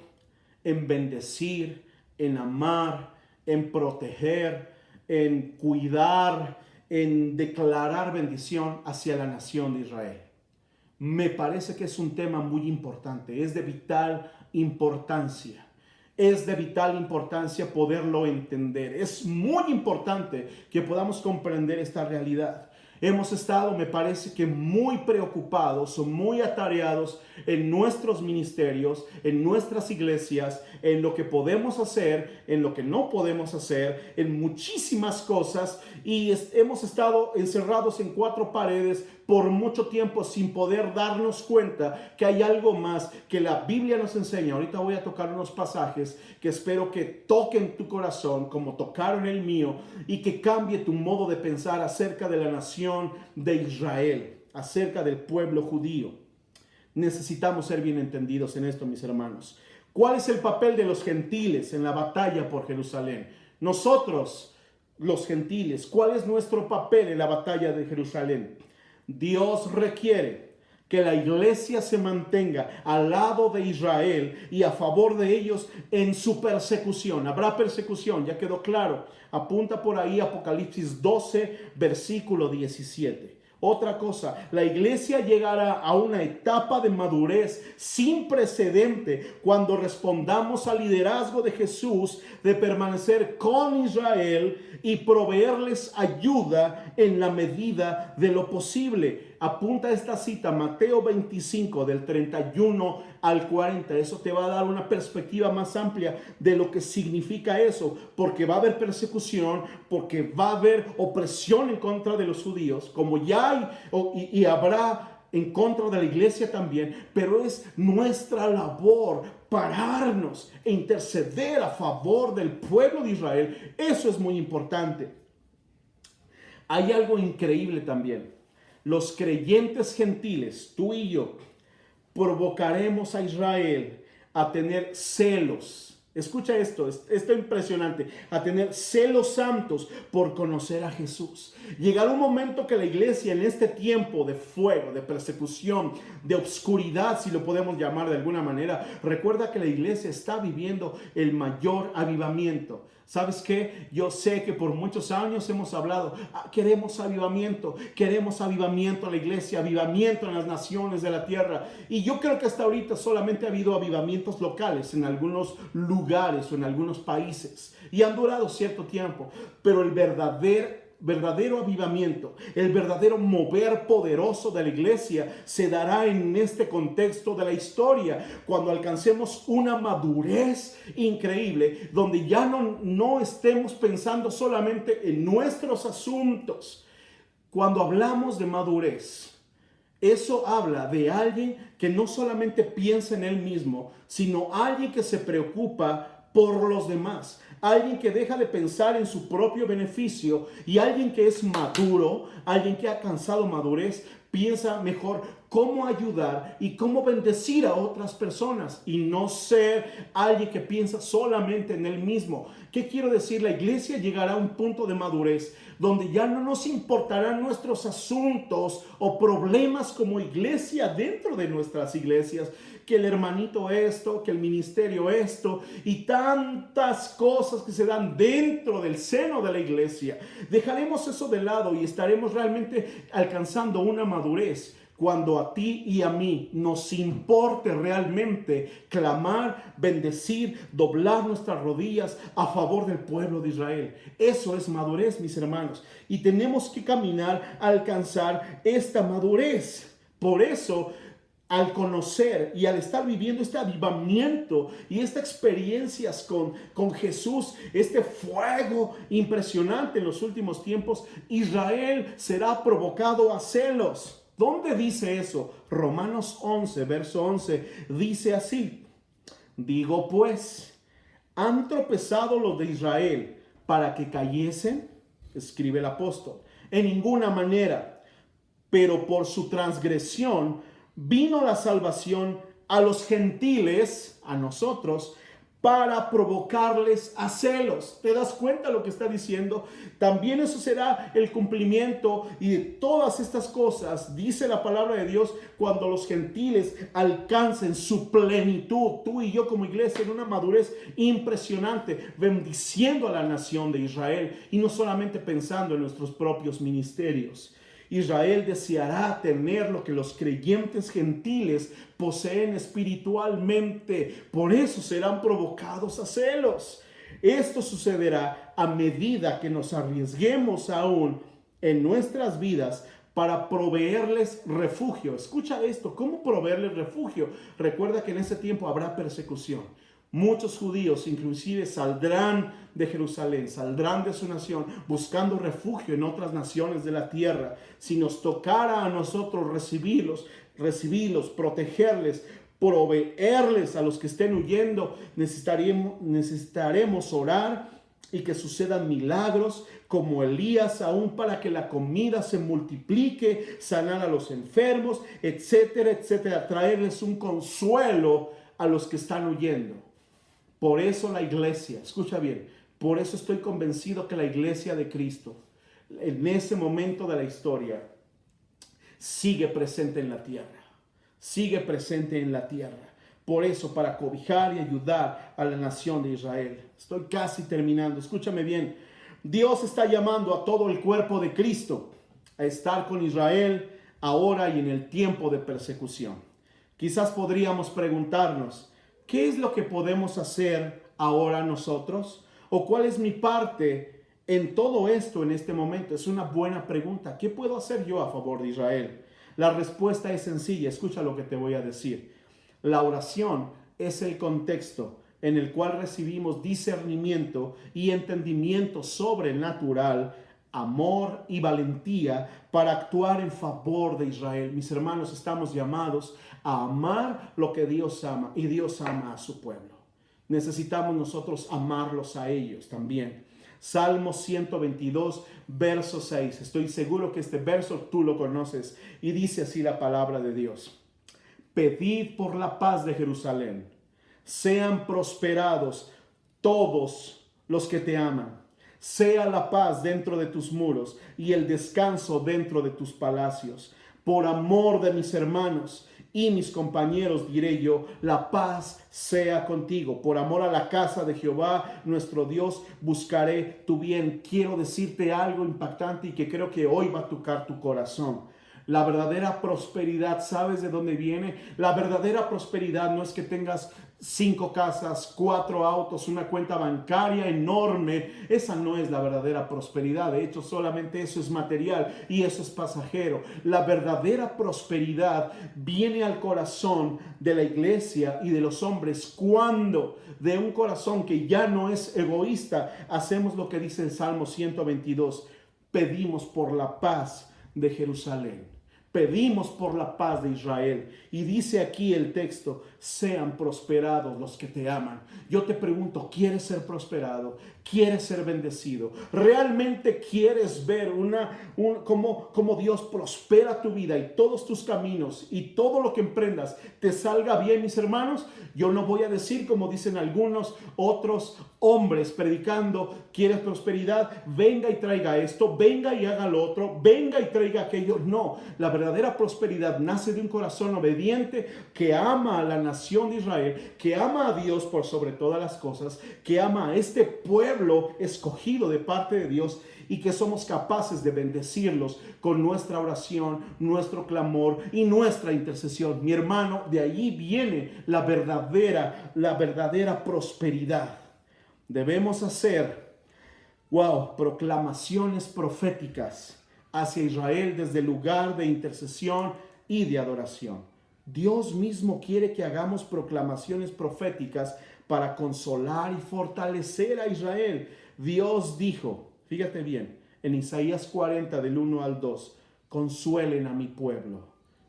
en bendecir, en amar, en proteger, en cuidar, en declarar bendición hacia la nación de Israel? Me parece que es un tema muy importante, es de vital importancia. Es de vital importancia poderlo entender. Es muy importante que podamos comprender esta realidad. Hemos estado, me parece que muy preocupados o muy atareados en nuestros ministerios, en nuestras iglesias, en lo que podemos hacer, en lo que no podemos hacer, en muchísimas cosas, y hemos estado encerrados en 4 paredes por mucho tiempo sin poder darnos cuenta que hay algo más que la Biblia nos enseña. Ahorita voy a tocar unos pasajes que espero que toquen tu corazón como tocaron el mío y que cambie tu modo de pensar acerca de la nación de Israel, acerca del pueblo judío. Necesitamos ser bien entendidos en esto, mis hermanos. ¿Cuál es el papel de los gentiles en la batalla por Jerusalén? Nosotros, los gentiles, ¿cuál es nuestro papel en la batalla de Jerusalén? Dios requiere que la iglesia se mantenga al lado de Israel y a favor de ellos en su persecución. Habrá persecución, ya quedó claro. Apunta por ahí Apocalipsis 12, versículo 17. Otra cosa, la iglesia llegará a una etapa de madurez sin precedente cuando respondamos al liderazgo de Jesús de permanecer con Israel y proveerles ayuda en la medida de lo posible. Apunta esta cita, Mateo 25, del 31 al 40. Eso te va a dar una perspectiva más amplia de lo que significa eso, porque va a haber persecución, porque va a haber opresión en contra de los judíos, como ya hay y habrá en contra de la iglesia también, pero es nuestra labor pararnos e interceder a favor del pueblo de Israel. Eso es muy importante. Hay algo increíble también. Los creyentes gentiles, tú y yo, provocaremos a Israel a tener celos. Escucha esto es impresionante, a tener celos santos por conocer a Jesús. Llegará un momento que la iglesia en este tiempo de fuego, de persecución, de obscuridad, si lo podemos llamar de alguna manera, recuerda que la iglesia está viviendo el mayor avivamiento. ¿Sabes qué? Yo sé que por muchos años hemos hablado, queremos avivamiento en la iglesia, avivamiento en las naciones de la tierra. Y yo creo que hasta ahorita solamente ha habido avivamientos locales en algunos lugares o en algunos países. Y han durado cierto tiempo. Pero el verdadero avivamiento, el verdadero mover poderoso de la iglesia se dará en este contexto de la historia, cuando alcancemos una madurez increíble, donde ya no estemos pensando solamente en nuestros asuntos. Cuando hablamos de madurez, eso habla de alguien que no solamente piensa en él mismo, sino alguien que se preocupa por los demás. Alguien que deja de pensar en su propio beneficio, y alguien que es maduro, alguien que ha alcanzado madurez, piensa mejor cómo ayudar y cómo bendecir a otras personas, y no ser alguien que piensa solamente en él mismo. ¿Qué quiero decir? La iglesia llegará a un punto de madurez donde ya no nos importarán nuestros asuntos o problemas como iglesia dentro de nuestras iglesias, que el hermanito esto, que el ministerio esto, y tantas cosas que se dan dentro del seno de la iglesia. Dejaremos eso de lado y estaremos realmente alcanzando una madurez cuando a ti y a mí nos importe realmente clamar, bendecir, doblar nuestras rodillas a favor del pueblo de Israel. Eso es madurez, mis hermanos, y tenemos que caminar a alcanzar esta madurez. Por eso, al conocer y al estar viviendo este avivamiento y estas experiencias con Jesús, este fuego impresionante en los últimos tiempos, Israel será provocado a celos. ¿Dónde dice eso? Romanos 11, verso 11, dice así: digo pues, ¿han tropezado los de Israel para que cayesen? Escribe el apóstol. En ninguna manera, pero por su transgresión vino la salvación a los gentiles, a nosotros, para provocarles a celos. ¿Te das cuenta lo que está diciendo? También eso será el cumplimiento y de todas estas cosas, dice la palabra de Dios, cuando los gentiles alcancen su plenitud. Tú y yo como iglesia en una madurez impresionante, bendiciendo a la nación de Israel y no solamente pensando en nuestros propios ministerios. Israel deseará tener lo que los creyentes gentiles poseen espiritualmente. Por eso serán provocados a celos. Esto sucederá a medida que nos arriesguemos aún en nuestras vidas para proveerles refugio. Escucha esto, ¿cómo proveerles refugio? Recuerda que en ese tiempo habrá persecución. Muchos judíos inclusive saldrán de Jerusalén, saldrán de su nación buscando refugio en otras naciones de la tierra. Si nos tocara a nosotros recibirlos, protegerles, proveerles a los que estén huyendo, necesitaremos orar y que sucedan milagros como Elías, aún para que la comida se multiplique, sanar a los enfermos, etcétera, etcétera, traerles un consuelo a los que están huyendo. Por eso la iglesia, escucha bien, por eso estoy convencido que la iglesia de Cristo, en ese momento de la historia, sigue presente en la tierra. Sigue presente en la tierra. Por eso, para cobijar y ayudar a la nación de Israel. Estoy casi terminando, escúchame bien. Dios está llamando a todo el cuerpo de Cristo a estar con Israel ahora y en el tiempo de persecución. Quizás podríamos preguntarnos, ¿qué es lo que podemos hacer ahora nosotros? ¿O cuál es mi parte en todo esto en este momento? Es una buena pregunta. ¿Qué puedo hacer yo a favor de Israel? La respuesta es sencilla. Escucha lo que te voy a decir. La oración es el contexto en el cual recibimos discernimiento y entendimiento sobrenatural amor y valentía para actuar en favor de Israel. Mis hermanos, estamos llamados a amar lo que Dios ama y Dios ama a su pueblo. Necesitamos nosotros amarlos a ellos también. Salmo 122, verso 6. Estoy seguro que este verso tú lo conoces y dice así la palabra de Dios. Pedid por la paz de Jerusalén. Sean prosperados todos los que te aman. Sea la paz dentro de tus muros y el descanso dentro de tus palacios. Por amor de mis hermanos y mis compañeros diré yo, la paz sea contigo. Por amor a la casa de Jehová, nuestro Dios, buscaré tu bien. Quiero decirte algo impactante y que creo que hoy va a tocar tu corazón. La verdadera prosperidad, ¿sabes de dónde viene? La verdadera prosperidad no es que tengas 5 casas, 4 autos, una cuenta bancaria enorme. Esa no es la verdadera prosperidad. De hecho, solamente eso es material y eso es pasajero. La verdadera prosperidad viene al corazón de la iglesia y de los hombres cuando de un corazón que ya no es egoísta hacemos lo que dice el Salmo 122. Pedimos por la paz de Jerusalén. Pedimos por la paz de Israel. Y dice aquí el texto, sean prosperados los que te aman. Yo te pregunto, ¿quieres ser prosperado? ¿Quieres ser bendecido? ¿Realmente quieres ver cómo Dios prospera tu vida y todos tus caminos y todo lo que emprendas te salga bien, mis hermanos? Yo no voy a decir como dicen algunos otros hombres predicando, ¿quieres prosperidad? Venga y traiga esto, venga y haga lo otro, venga y traiga aquello. No, la verdadera prosperidad nace de un corazón obediente que ama a la nación de Israel, que ama a Dios por sobre todas las cosas, que ama a este pueblo escogido de parte de Dios y que somos capaces de bendecirlos con nuestra oración, nuestro clamor y nuestra intercesión. Mi hermano, de allí viene la verdadera prosperidad. Debemos hacer, proclamaciones proféticas hacia Israel desde el lugar de intercesión y de adoración. Dios mismo quiere que hagamos proclamaciones proféticas para consolar y fortalecer a Israel. Dios dijo, fíjate bien, en Isaías 40 del 1 al 2, consuelen a mi pueblo,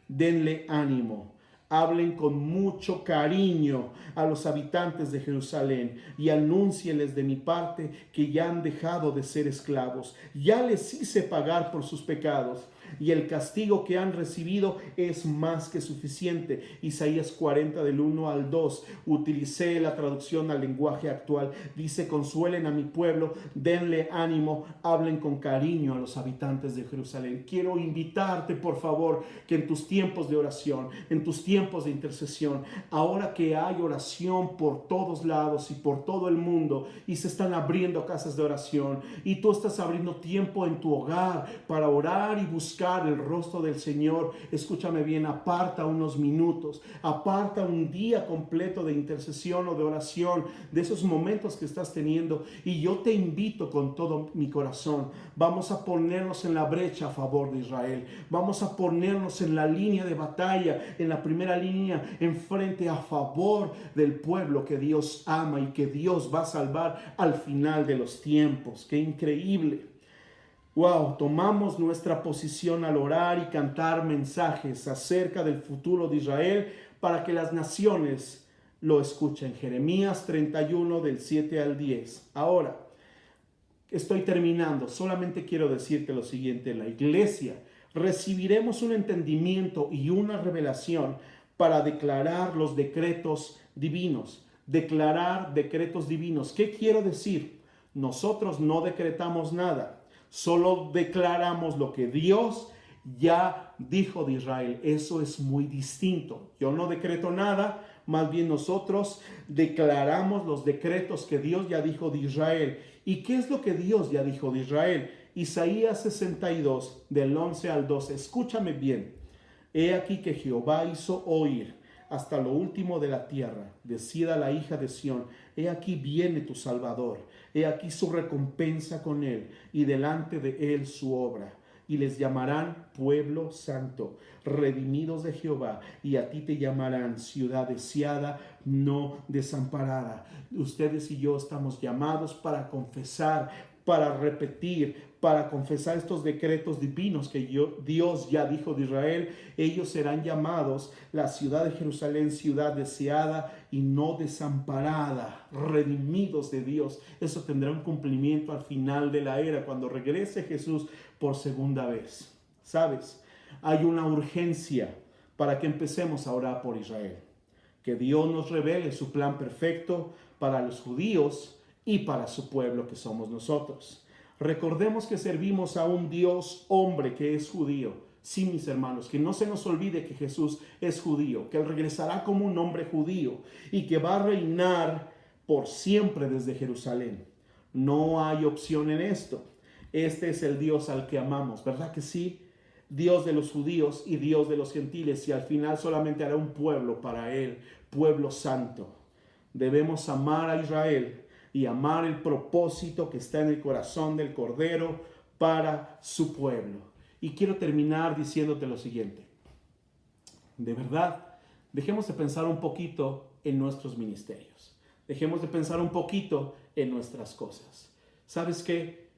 denle ánimo. Hablen con mucho cariño a los habitantes de Jerusalén y anúncieles de mi parte que ya han dejado de ser esclavos. Ya les hice pagar por sus pecados y el castigo que han recibido es más que suficiente. Isaías 40 del 1 al 2. Utilicé la traducción al lenguaje actual. Dice, consuelen a mi pueblo, denle ánimo, hablen con cariño a los habitantes de Jerusalén. Quiero invitarte, por favor, que en tus tiempos de oración, en tus tiempos de intercesión, ahora que hay oración por todos lados y por todo el mundo y se están abriendo casas de oración y tú estás abriendo tiempo en tu hogar para orar y buscar el rostro del Señor, escúchame bien, aparta unos minutos, aparta un día completo de intercesión o de oración, de esos momentos que estás teniendo, y yo te invito con todo mi corazón, vamos a ponernos en la brecha a favor de Israel, vamos a ponernos en la línea de batalla, en la primera línea, enfrente a favor del pueblo que Dios ama y que Dios va a salvar al final de los tiempos. ¡Qué increíble! Tomamos nuestra posición al orar y cantar mensajes acerca del futuro de Israel para que las naciones lo escuchen. Jeremías 31 del 7 al 10. Ahora, estoy terminando. Solamente quiero decirte lo siguiente. La iglesia recibiremos un entendimiento y una revelación para declarar los decretos divinos. Declarar decretos divinos. ¿Qué quiero decir? Nosotros no decretamos nada. Solo declaramos lo que Dios ya dijo de Israel. Eso es muy distinto. Yo no decreto nada, más bien nosotros declaramos los decretos que Dios ya dijo de Israel. ¿Y qué es lo que Dios ya dijo de Israel? Isaías 62, del 11 al 12. Escúchame bien. He aquí que Jehová hizo oír hasta lo último de la tierra. Decida la hija de Sión, he aquí viene tu Salvador. He aquí su recompensa con él, y delante de él su obra. Y les llamarán pueblo santo, redimidos de Jehová, y a ti te llamarán ciudad deseada, no desamparada. Ustedes y yo estamos llamados para confesar para repetir, para confesar estos decretos divinos que Dios ya dijo de Israel. Ellos serán llamados la ciudad de Jerusalén, ciudad deseada y no desamparada, redimidos de Dios. Eso tendrá un cumplimiento al final de la era, cuando regrese Jesús por segunda vez. ¿Sabes? Hay una urgencia para que empecemos a orar por Israel. Que Dios nos revele su plan perfecto para los judíos y para su pueblo que somos nosotros. Recordemos que servimos a un Dios hombre que es judío. Sí, mis hermanos, que no se nos olvide que Jesús es judío, que Él regresará como un hombre judío y que va a reinar por siempre desde Jerusalén. No hay opción en esto. Este es el Dios al que amamos, ¿verdad que sí? Dios de los judíos y Dios de los gentiles, y al final solamente hará un pueblo para Él, pueblo santo. Debemos amar a Israel y amar el propósito que está en el corazón del Cordero para su pueblo. Y quiero terminar diciéndote lo siguiente. De verdad, dejemos de pensar un poquito en nuestros ministerios. Dejemos de pensar un poquito en nuestras cosas. ¿Sabes qué?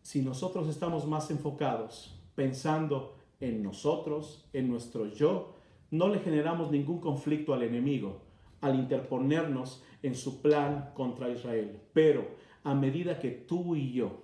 Si nosotros estamos más enfocados pensando en nosotros, en nuestro yo, no le generamos ningún conflicto al enemigo al interponernos en su plan contra Israel. Pero a medida que tú y yo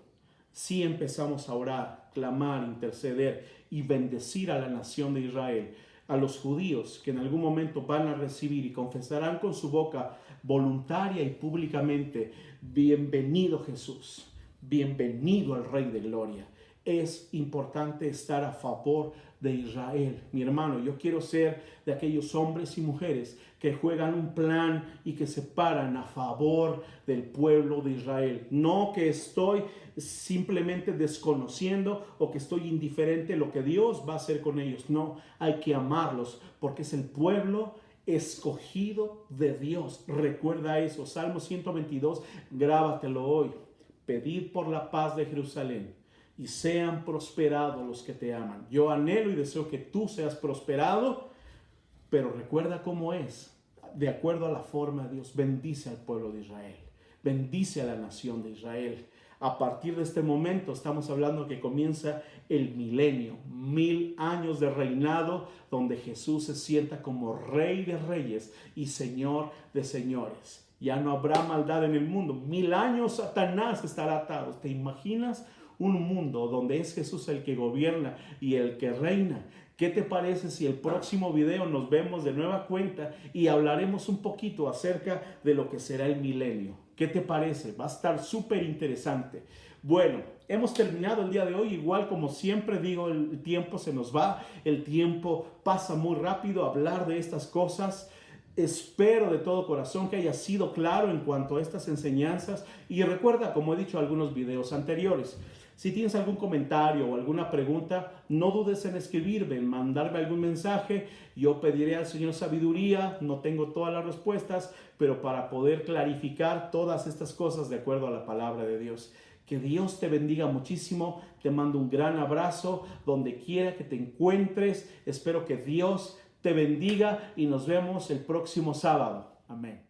sí empezamos a orar, clamar, interceder y bendecir a la nación de Israel, a los judíos que en algún momento van a recibir y confesarán con su boca voluntaria y públicamente: bienvenido Jesús, bienvenido al Rey de Gloria. Es importante estar a favor de Israel. Mi hermano, yo quiero ser de aquellos hombres y mujeres que juegan un plan y que se paran a favor del pueblo de Israel. No que estoy simplemente desconociendo o que estoy indiferente a lo que Dios va a hacer con ellos. No, hay que amarlos porque es el pueblo escogido de Dios. Recuerda eso. Salmo 122, grábatelo hoy. Pedid por la paz de Jerusalén y sean prosperados los que te aman. Yo anhelo y deseo que tú seas prosperado, pero recuerda cómo es, de acuerdo a la forma de Dios. Bendice al pueblo de Israel, bendice a la nación de Israel. A partir de este momento estamos hablando que comienza el milenio, 1000 años de reinado, donde Jesús se sienta como Rey de reyes y Señor de señores. Ya no habrá maldad en el mundo. 1000 años Satanás estará atado. ¿Te imaginas un mundo donde es Jesús el que gobierna y el que reina? ¿Qué te parece si el próximo video nos vemos de nueva cuenta y hablaremos un poquito acerca de lo que será el milenio? ¿Qué te parece? Va a estar súper interesante. Bueno, hemos terminado el día de hoy. Igual, como siempre digo, el tiempo se nos va. El tiempo pasa muy rápido. Hablar de estas cosas. Espero de todo corazón que haya sido claro en cuanto a estas enseñanzas. Y recuerda, como he dicho en algunos videos anteriores, si tienes algún comentario o alguna pregunta, no dudes en escribirme, en mandarme algún mensaje. Yo pediré al Señor sabiduría. No tengo todas las respuestas, pero para poder clarificar todas estas cosas de acuerdo a la palabra de Dios. Que Dios te bendiga muchísimo. Te mando un gran abrazo donde quiera que te encuentres. Espero que Dios te bendiga y nos vemos el próximo sábado. Amén.